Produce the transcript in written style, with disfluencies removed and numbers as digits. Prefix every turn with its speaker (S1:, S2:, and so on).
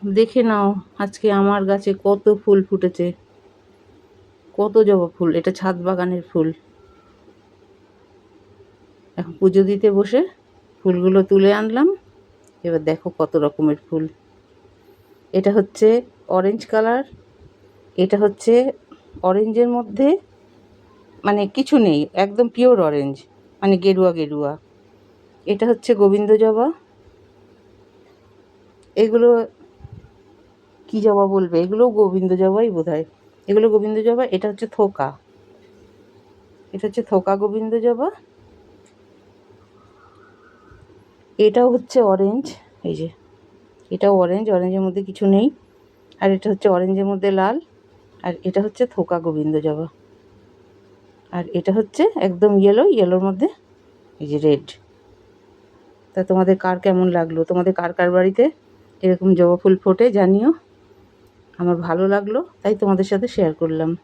S1: দেখে নাও আজকে আমার গাছে কত ফুল ফুটেছে, কত জবা ফুল। এটা ছাদ বাগানের ফুল। এখন পুজো দিতে বসে ফুলগুলো তুলে আনলাম। এবার দেখো কত রকমের ফুল। এটা হচ্ছে অরেঞ্জ কালার, এটা হচ্ছে অরেঞ্জের মধ্যে মানে কিছু নেই, একদম পিওর অরেঞ্জ, মানে গেরুয়া গেরুয়া। এটা হচ্ছে গোবিন্দ জবা। এগুলো কি জবা বলবে, এগুলোও গোবিন্দ জবাই বোধহয়। এগুলো গোবিন্দ জবা। এটা হচ্ছে থোকা, এটা হচ্ছে থোকা গোবিন্দ জবা। এটাও হচ্ছে অরেঞ্জ, এই যে এটাও অরেঞ্জ, অরেঞ্জের মধ্যে কিছু নেই। আর এটা হচ্ছে অরেঞ্জের মধ্যে লাল। আর এটা হচ্ছে থোকা গোবিন্দ জবা। আর এটা হচ্ছে একদম ইয়েলো, ইয়েলোর মধ্যে এই যে রেড। তা তোমাদের কার কেমন লাগলো, তোমাদের কার কার বাড়িতে এরকম জবা ফুল ফোটে জানিও। আমার ভালো লাগলো তাই তোমাদের সাথে শেয়ার করলাম।